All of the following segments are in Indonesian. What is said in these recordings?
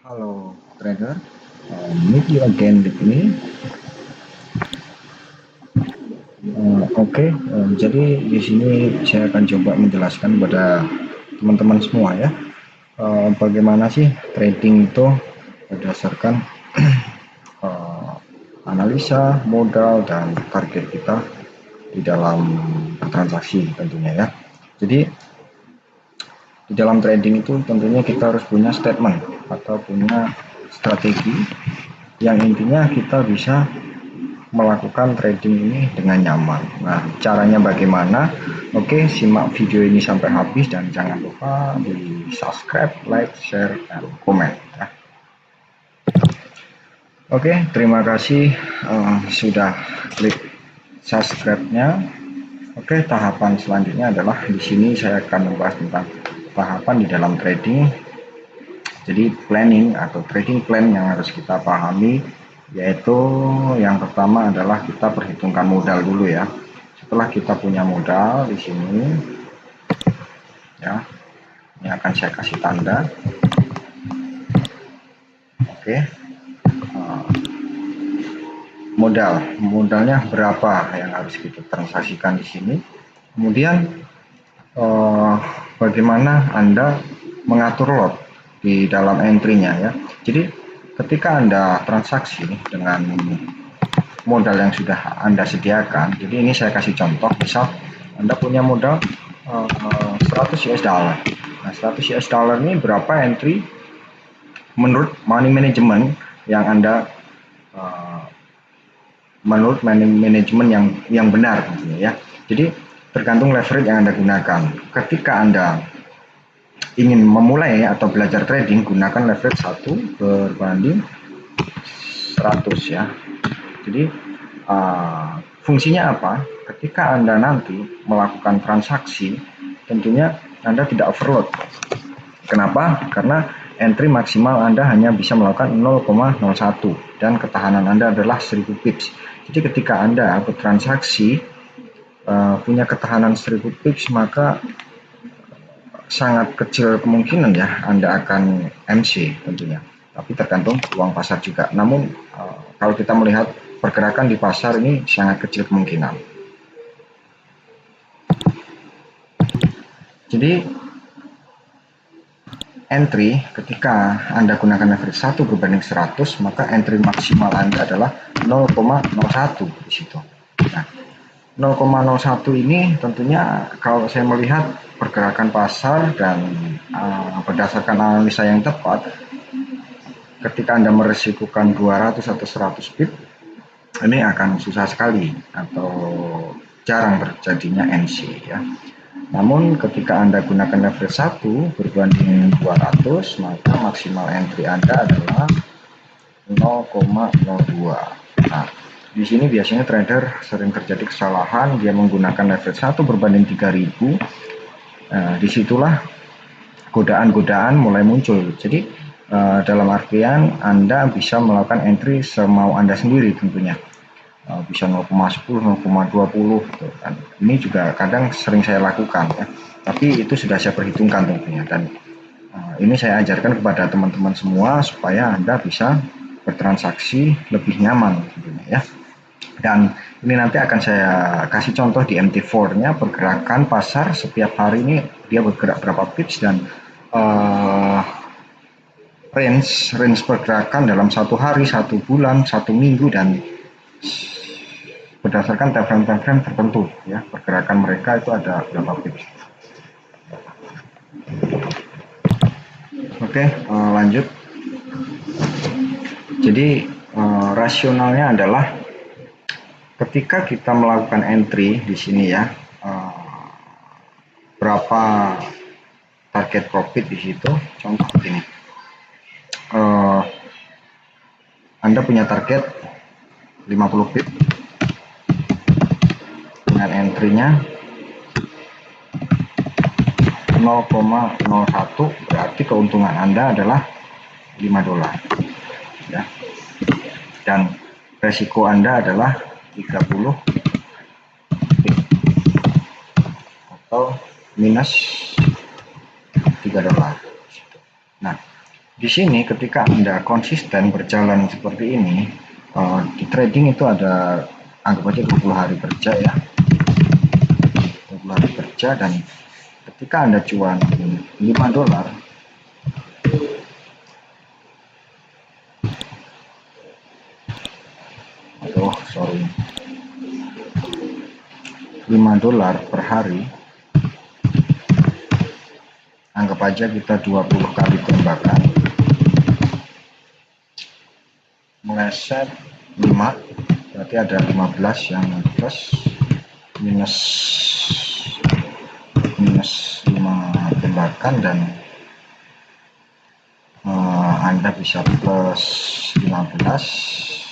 Halo trader, meet you again with me. Jadi di sini saya akan coba menjelaskan kepada teman-teman semua ya, bagaimana sih trading itu berdasarkan eh, analisa modal dan target kita di dalam transaksi tentunya ya. Jadi di dalam trading itu tentunya kita harus punya statement atau punya strategi yang intinya kita bisa melakukan trading ini dengan nyaman. Nah, caranya bagaimana? Oke, simak video ini sampai habis dan jangan lupa di subscribe, like, share, dan komen. Ya. Oke, terima kasih sudah klik subscribe-nya. Oke, tahapan selanjutnya adalah di sini saya akan membahas tentang tahapan di dalam trading. Jadi planning atau trading plan yang harus kita pahami yaitu yang pertama adalah kita perhitungkan modal dulu ya. Setelah kita punya modal di sini ya, ini akan saya kasih tanda. Oke. Modalnya berapa yang harus kita transaksikan di sini. Kemudian bagaimana Anda mengatur lot di dalam entry-nya ya. Jadi ketika Anda transaksi dengan modal yang sudah Anda sediakan, jadi ini saya kasih contoh, misal Anda punya modal 100 US dollar. Nah, 100 US dollar ini berapa entry menurut money management yang Anda menurut money management yang benar ya. Jadi tergantung leverage yang Anda gunakan. Ketika Anda ingin memulai atau belajar trading, gunakan leverage 1 berbanding 100 ya. Jadi fungsinya apa? Ketika Anda nanti melakukan transaksi, tentunya Anda tidak overload. Kenapa? Karena entry maksimal Anda hanya bisa melakukan 0,01 dan ketahanan Anda adalah 1000 pips. Jadi ketika Anda bertransaksi punya ketahanan 1000 pips, maka sangat kecil kemungkinan ya Anda akan MC tentunya. Tapi tergantung uang pasar juga. Namun kalau kita melihat pergerakan di pasar ini sangat kecil kemungkinan. Jadi entry ketika Anda gunakan leverage 1 berbanding 100, maka entry maksimal Anda adalah 0,01 di situ. Nah, 0,01 ini tentunya kalau saya melihat pergerakan pasar dan berdasarkan analisa yang tepat, ketika Anda meresikukan 200 atau 100 pip, ini akan susah sekali atau jarang terjadinya NC ya. Namun ketika Anda gunakan leverage 1 berbanding 200, maka maksimal entry Anda adalah 0,02. Nah, di sini biasanya trader sering terjadi kesalahan, dia menggunakan leverage 1 berbanding 3000. Disitulah godaan-godaan mulai muncul. Jadi dalam artian Anda bisa melakukan entry semau Anda sendiri tentunya. Bisa 0,10, 0,20 gitu kan. Ini juga kadang sering saya lakukan ya. Tapi itu sudah saya perhitungkan tentunya, dan ini saya ajarkan kepada teman-teman semua supaya Anda bisa bertransaksi lebih nyaman tentunya ya. Dan ini nanti akan saya kasih contoh di MT4-nya, pergerakan pasar setiap hari ini dia bergerak berapa pips dan range pergerakan dalam satu hari, satu bulan, satu minggu, dan berdasarkan time frame tertentu ya, pergerakan mereka itu ada berapa pips. Oke, lanjut. Jadi rasionalnya adalah ketika kita melakukan entry di sini ya, berapa target profit di situ. Contoh begini, Anda punya target 50 pip dengan entry-nya 0,01, berarti keuntungan Anda adalah 5 dolar ya. Dan resiko Anda adalah 30 pip atau minus 3 dolar. Nah, Di sini ketika Anda konsisten berjalan seperti ini, di trading itu ada anggap aja 20 hari kerja ya. 20 hari kerja, dan ketika Anda cuan $5, sorry, $5 per hari, anggap aja kita 20 kali tembakan, meleset 5, berarti ada 15 yang plus, minus 5 tembakan, dan Anda bisa plus 15.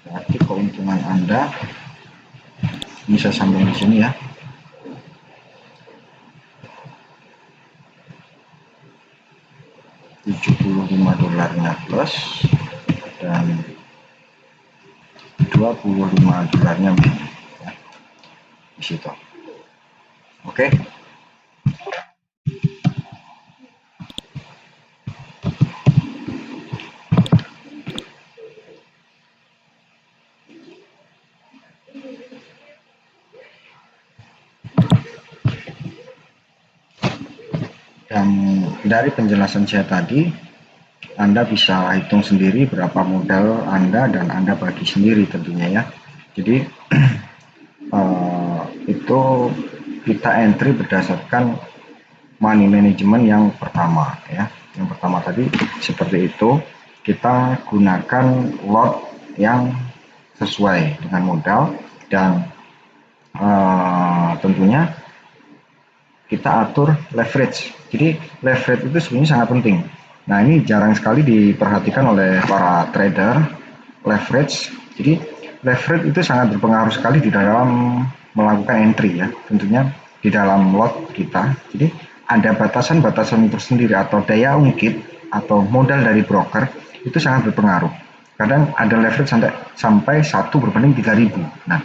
Berarti keuntungan Anda, ini saya sambung di sini ya, $75 plus dan $25 minus ya, di situ. Oke. Dan dari penjelasan saya tadi, Anda bisa hitung sendiri berapa modal Anda, dan Anda bagi sendiri tentunya ya. Jadi itu kita entry berdasarkan money management yang pertama ya. Yang pertama tadi seperti itu, kita gunakan lot yang sesuai dengan modal, dan tentunya kita atur leverage. Jadi leverage itu sebenarnya sangat penting. Nah, ini jarang sekali diperhatikan oleh para trader, leverage. Jadi leverage itu sangat berpengaruh sekali di dalam melakukan entry ya, tentunya di dalam lot kita. Jadi ada batasan-batasan tersendiri atau daya ungkit atau modal dari broker itu sangat berpengaruh. Kadang ada leverage sampai 1/3000. Nah,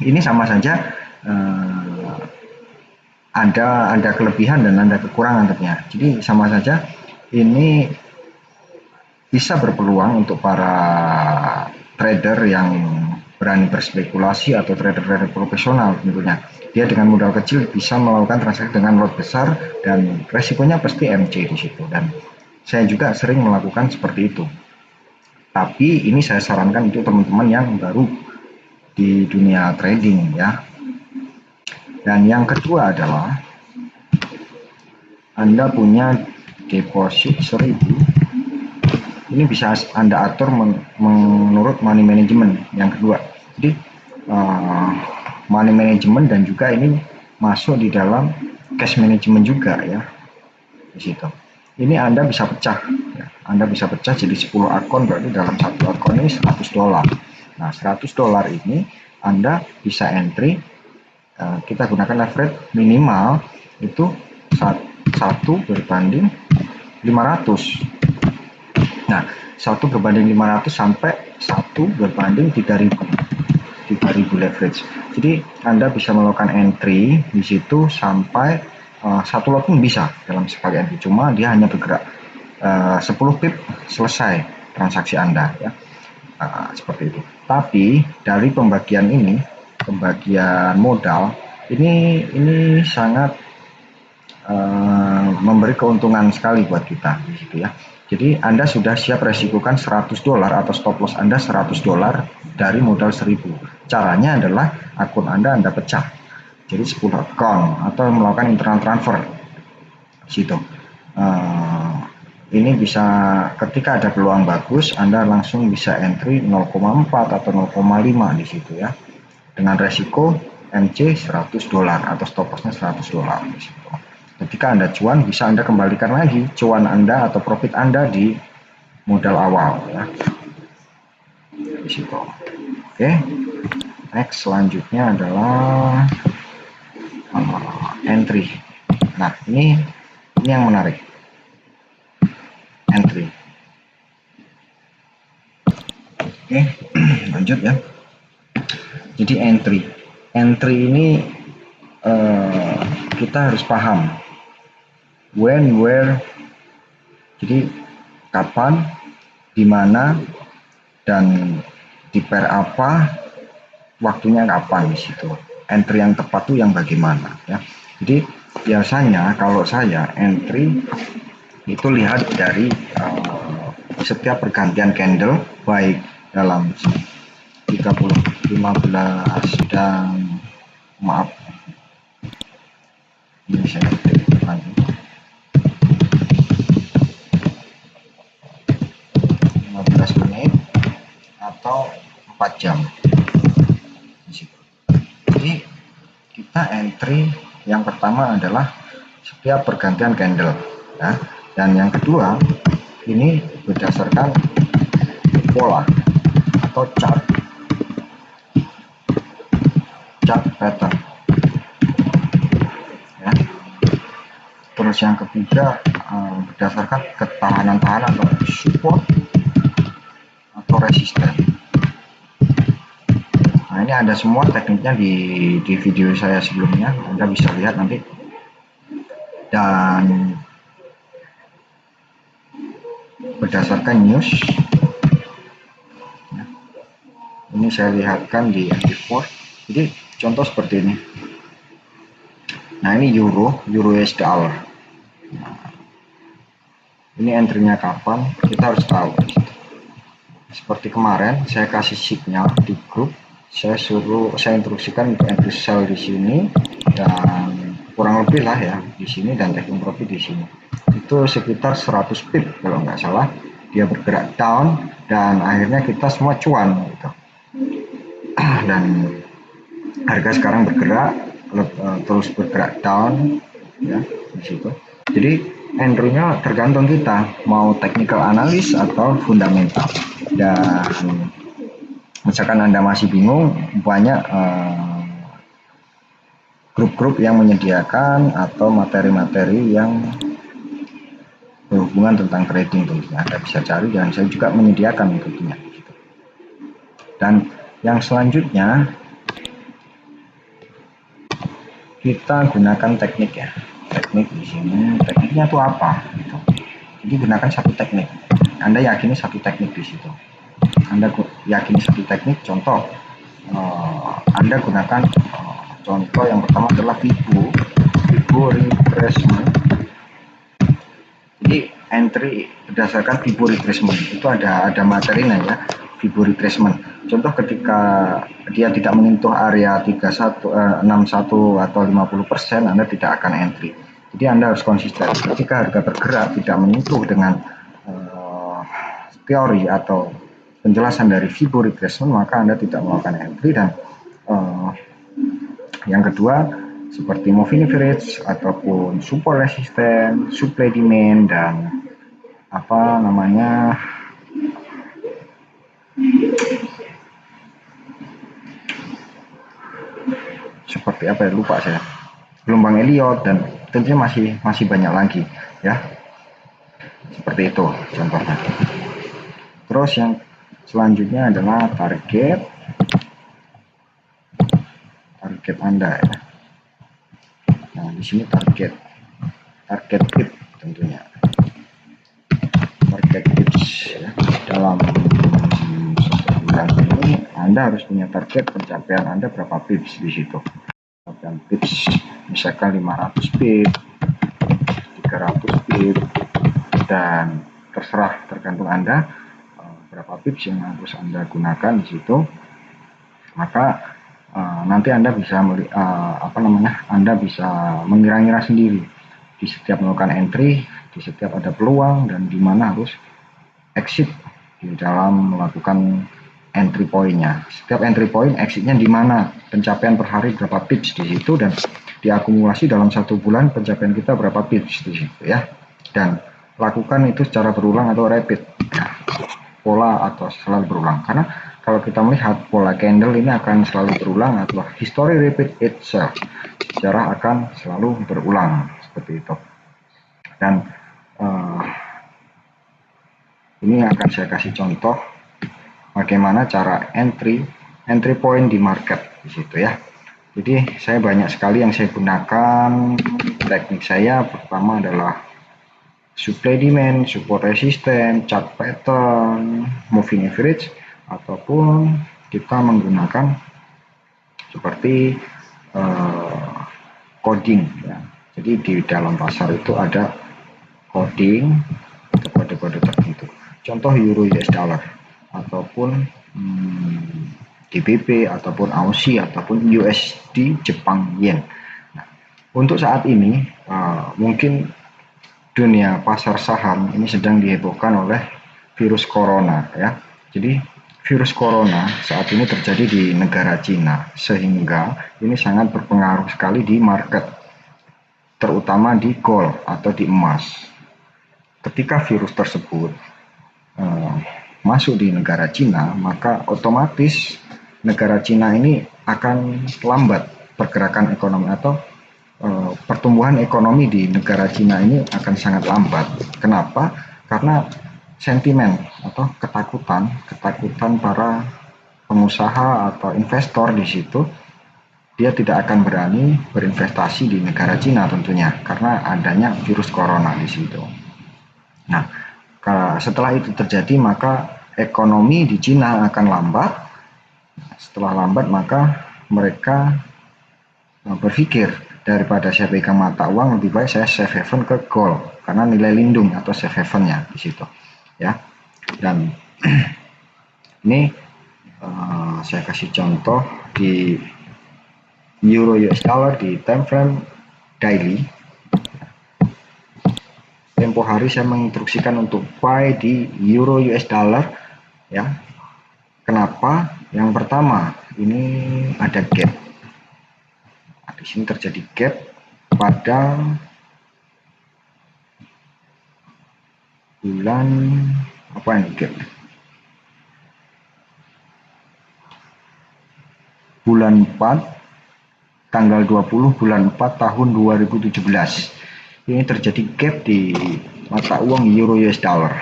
ini sama saja ada kelebihan dan ada kekurangan tentunya. Jadi sama saja ini bisa berpeluang untuk para trader yang berani berspekulasi atau trader-trader profesional tentunya. Dia dengan modal kecil bisa melakukan transaksi dengan lot besar, dan resikonya pasti MC di situ. Dan saya juga sering melakukan seperti itu. Tapi ini saya sarankan untuk teman-teman yang baru di dunia trading ya. Dan yang kedua adalah Anda punya deposit 1000. Ini bisa Anda atur menurut money management yang kedua. Jadi money management dan juga ini masuk di dalam cash management juga ya di situ. Ini Anda bisa pecah ya. Anda bisa pecah jadi 10 akun, berarti dalam satu akun ini $100. Nah, $100 ini Anda bisa entry, kita gunakan leverage minimal itu 1/500. Nah, 1/500 sampai 1/3000 leverage. Jadi Anda bisa melakukan entry di situ sampai satu lot pun bisa dalam sekali entry. Cuma dia hanya bergerak 10 pip selesai transaksi Anda ya. Seperti itu. Tapi dari pembagian modal ini sangat memberi keuntungan sekali buat kita di situ ya. Jadi Anda sudah siap resikokan $100 atau stop loss Anda $100 dari modal 1000. Caranya adalah akun Anda pecah jadi 10 akun atau melakukan internal transfer di situ. Ini bisa ketika ada peluang bagus Anda langsung bisa entry 0,4 atau 0,5 di situ ya. Dengan resiko MC $100 atau stop lossnya $100 di situ. Ketika Anda cuan, bisa Anda kembalikan lagi cuan Anda atau profit Anda di modal awal ya. Di situ. Oke. Next selanjutnya adalah entry. Nah, ini yang menarik. Entry. Oke, lanjut ya. Jadi entry. entry ini kita harus paham when, where, jadi kapan, di mana, dan di pair apa, waktunya kapan di situ. Entry yang tepat tuh yang bagaimana ya. Jadi biasanya kalau saya entry itu lihat dari setiap pergantian candle, baik dalam 30, 15 dan maaf ini saya ketik lagi 15 menit atau 4 jam di situ. Jadi kita entry yang pertama adalah setiap pergantian candle ya. Dan yang kedua ini berdasarkan pola atau chart pattern ya. Terus yang ketiga berdasarkan ketahanan atau support atau resisten. Nah ini ada semua tekniknya di video saya sebelumnya, Anda bisa lihat nanti. Dan berdasarkan news ya, ini saya lihatkan di MT4. Jadi contoh seperti ini. Nah ini euro US dollar. Nah, ini entry-nya kapan, kita harus tahu. Seperti kemarin saya kasih signal di grup, saya instruksikan untuk entry sell di sini dan kurang lebih lah ya di sini, dan taking profit di sini. Itu sekitar 100 pip kalau nggak salah, dia bergerak down dan akhirnya kita semua cuan gitu. Dan harga sekarang bergerak terus bergerak down ya di situ. Jadi entry-nya tergantung kita mau technical analis atau fundamental. Dan misalkan Anda masih bingung, banyak grup-grup yang menyediakan atau materi-materi yang berhubungan tentang trading tentunya. Anda bisa cari dan saya juga menyediakan tentunya. Dan yang selanjutnya kita gunakan teknik ya. Teknik di sini, tekniknya itu apa? Gitu. Jadi gunakan satu teknik. Anda yakini satu teknik di situ. Anda yakini satu teknik. Contoh, Anda gunakan contoh yang pertama adalah Fibo retracement. Jadi entry berdasarkan Fibo retracement itu ada materinya ya. Fibo retracement. Contoh ketika dia tidak menyentuh area 61 atau 50%, Anda tidak akan entry. Jadi Anda harus konsisten. Ketika harga bergerak tidak menyentuh dengan teori atau penjelasan dari Fibo retracement, maka Anda tidak melakukan entry. Dan yang kedua seperti moving average ataupun support resisten, supply demand, dan apa namanya seperti apa ya, lupa saya, gelombang Elliott, dan tentunya masih banyak lagi ya, seperti itu contohnya. Terus yang selanjutnya adalah target Anda ya. Nah di sini target pip tentunya, target pips ya. Dalam sebulan ini Anda harus punya target pencapaian Anda berapa pips di situ. Pencapaian pips misalkan 500 pip, 300 pip, dan terserah tergantung Anda berapa pips yang harus Anda gunakan di situ. Maka nanti Anda bisa Anda bisa mengira-ngira sendiri di setiap melakukan entry, di setiap ada peluang, dan di mana harus exit di dalam melakukan entry point-nya. Setiap entry point exitnya di mana, pencapaian per hari berapa pips di situ, dan diakumulasi dalam 1 bulan pencapaian kita berapa pips di situ ya. Dan lakukan itu secara berulang atau repeat ya, pola atau selalu berulang. Karena kalau kita melihat pola candle ini akan selalu berulang atau history repeat itself, sejarah akan selalu berulang seperti itu. Dan ini akan saya kasih contoh bagaimana cara entry point di market di situ ya. Jadi saya banyak sekali yang saya gunakan. Teknik saya pertama adalah supply demand, support resistance, chart pattern, moving average, ataupun kita menggunakan seperti coding ya. Jadi di dalam pasar itu ada coding, ada kode-kode tertentu. Contoh euro US dollar ataupun GBP ataupun AUSI ataupun USD Jepang Yen. Nah, untuk saat ini mungkin dunia pasar saham ini sedang dihebohkan oleh virus corona ya. Jadi virus corona saat ini terjadi di negara Cina sehingga ini sangat berpengaruh sekali di market, terutama di gold atau di emas. Ketika virus tersebut masuk di negara Cina, maka otomatis negara Cina ini akan lambat pergerakan ekonomi atau pertumbuhan ekonomi di negara Cina ini akan sangat lambat. Kenapa? Karena sentimen atau ketakutan para pengusaha atau investor di situ, dia tidak akan berani berinvestasi di negara Cina tentunya karena adanya virus corona di situ. Nah, setelah itu terjadi maka ekonomi di Cina akan lambat. Setelah lambat maka mereka berpikir daripada saya pegang mata uang lebih baik saya safe haven ke gold karena nilai lindung atau safe havennya di situ ya. Dan ini saya kasih contoh di euro US dollar di time frame daily. Tempo hari saya menginstruksikan untuk buy di euro US dollar ya. Kenapa? Yang pertama, ini ada gap. Nah, di sini terjadi gap pada bulan apa ini gap? Bulan 4 tanggal 20 bulan 4 tahun 2017. Ini terjadi gap di mata uang euro US dollar.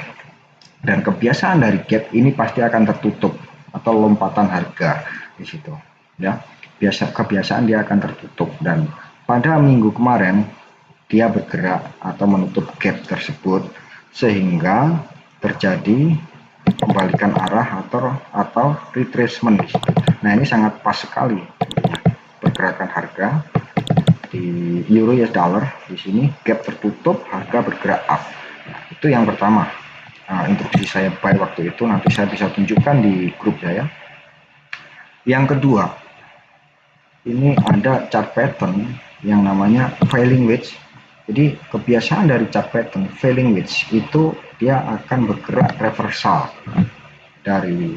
Dan kebiasaan dari gap ini pasti akan tertutup atau lompatan harga di situ ya. Kebiasaan dia akan tertutup dan pada minggu kemarin dia bergerak atau menutup gap tersebut sehingga terjadi kembalikan arah atau retracement di situ. Nah, ini sangat pas sekali pergerakan harga di euro US dollar. Di sini gap tertutup, harga bergerak up. Nah, itu yang pertama. Instruksi saya buy waktu itu nanti saya bisa tunjukkan di grup saya. Yang kedua, ini ada chart pattern yang namanya falling wedge. Jadi kebiasaan dari chart pattern falling wedge itu dia akan bergerak reversal dari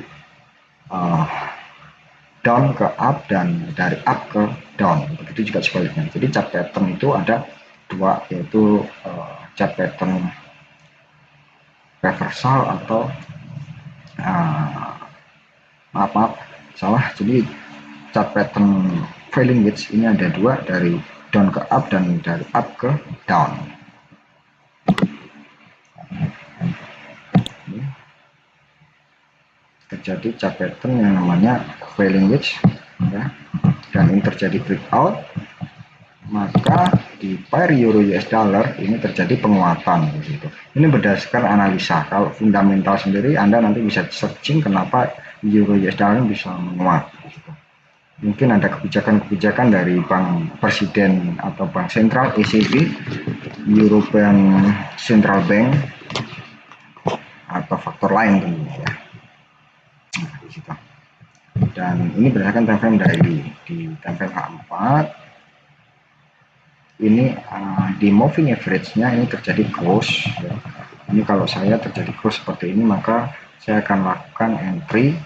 down ke up dan dari up ke down. Begitu juga sebaliknya. Jadi chart pattern itu ada dua, yaitu chart pattern reversal atau maaf salah. Jadi chart pattern falling wedge ini ada dua, dari down ke up dan dari up ke down. Terjadi chart pattern yang namanya falling wedge ya, dan ini terjadi breakout, maka di pair euro US dollar ini terjadi penguatan gitu. Ini berdasarkan analisa. Kalau fundamental sendiri Anda nanti bisa searching kenapa euro US dollar bisa menguat gitu. Mungkin ada kebijakan-kebijakan dari Bank Presiden atau Bank Sentral ECB, European Central Bank, atau faktor lain tentunya ya. Nah, di situ. Dan ini berdasarkan time frame daily. Di time frame H4 ini di moving average-nya ini terjadi cross ya. Ini kalau saya terjadi cross seperti ini maka saya akan lakukan entry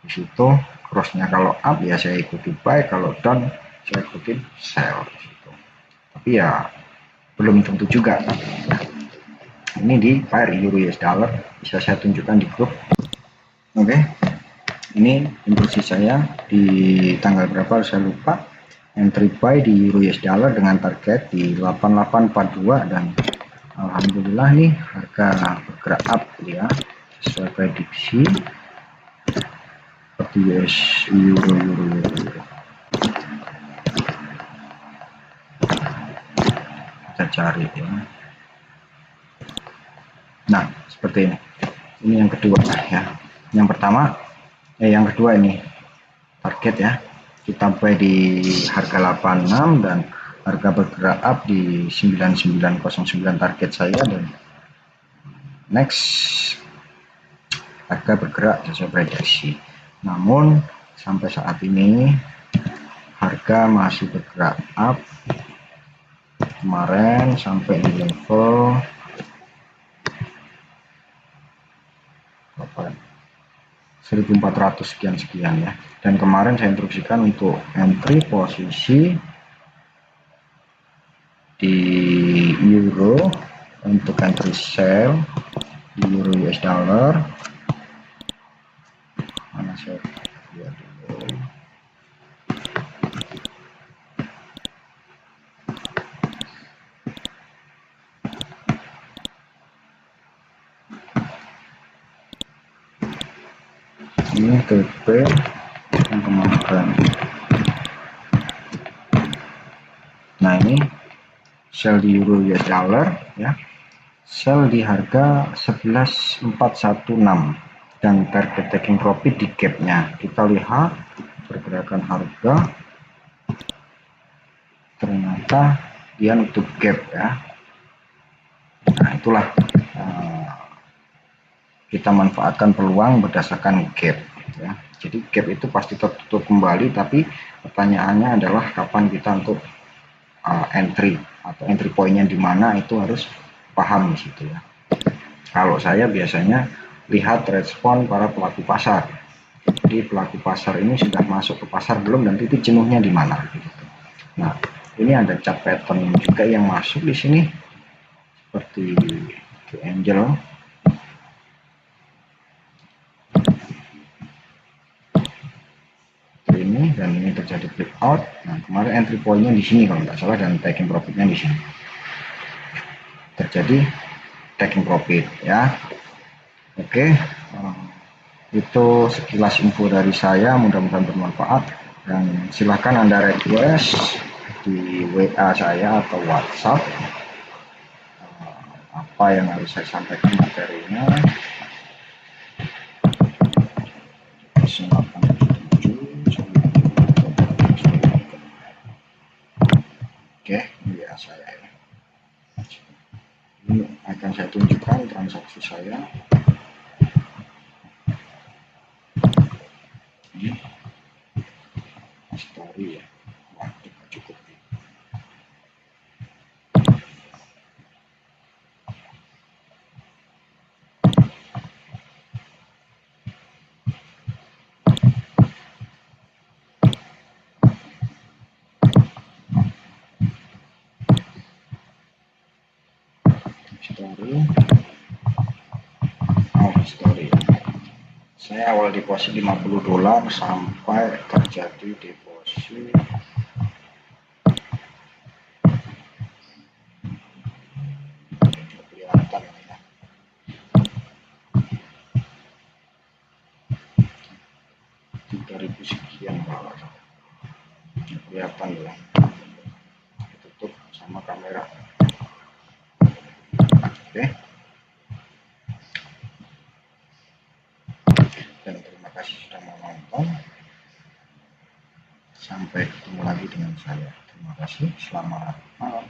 di situ. Crossnya kalau up ya saya ikuti buy, kalau down saya ikuti sell di situ. Tapi ya belum tentu juga kan. Ini di pair euro US dollar bisa saya tunjukkan di grup. Oke. Ini instruksi saya di tanggal berapa saya lupa. Entry buy di euro US dollar dengan target di 8842 dan alhamdulillah nih harga bergerak up ya sesuai prediksi seperti US euro. kita cari ya. Nah, seperti ini. Ini yang kedua ya. Yang pertama, yang kedua ini target ya. Kita buy di harga 86 dan harga bergerak up di 9909 target saya, dan next harga bergerak sesuai prediksi. Namun sampai saat ini harga masih bergerak up. Kemarin sampai di level 1400 sekian ya. Dan kemarin saya instruksikan untuk entry posisi di euro, untuk entry sell di euro US dollar. Mana saya lihat dulu. Ini TP yang kemarin. Nah, ini sell di euro US dollar ya. Sell di harga 11416 dan target taking profit di gapnya. Kita lihat pergerakan harga, ternyata dia nutup gap ya. Nah, itulah kita manfaatkan peluang berdasarkan gap ya. Jadi gap itu pasti tertutup kembali, tapi pertanyaannya adalah kapan kita untuk entry atau entry pointnya di mana, itu harus paham di situ ya. Kalau saya biasanya lihat respon para pelaku pasar. Jadi pelaku pasar ini sudah masuk ke pasar belum, dan titik jenuhnya di mana gitu. Nah, ini ada chart pattern juga yang masuk di sini seperti Angel. Ini dan ini terjadi breakout. Nah, kemarin entry pointnya di sini kalau nggak salah, dan taking profitnya di sini. Terjadi taking profit ya. Oke, itu sekilas info dari saya, mudah-mudahan bermanfaat, dan silahkan Anda request di WA saya atau WhatsApp apa yang harus saya sampaikan materinya. Oke, ini WA saya ya. Ini akan saya tunjukkan transaksi saya. Ini story ya. Wah, cukup. Story ya. Saya awal deposit $50 sampai terjadi deposit kelihatan ya. 3000 sekian kelihatan ya. Tutup sama kamera. Oke. Dan terima kasih sudah menonton. Sampai ketemu lagi dengan saya. Terima kasih. Selamat malam.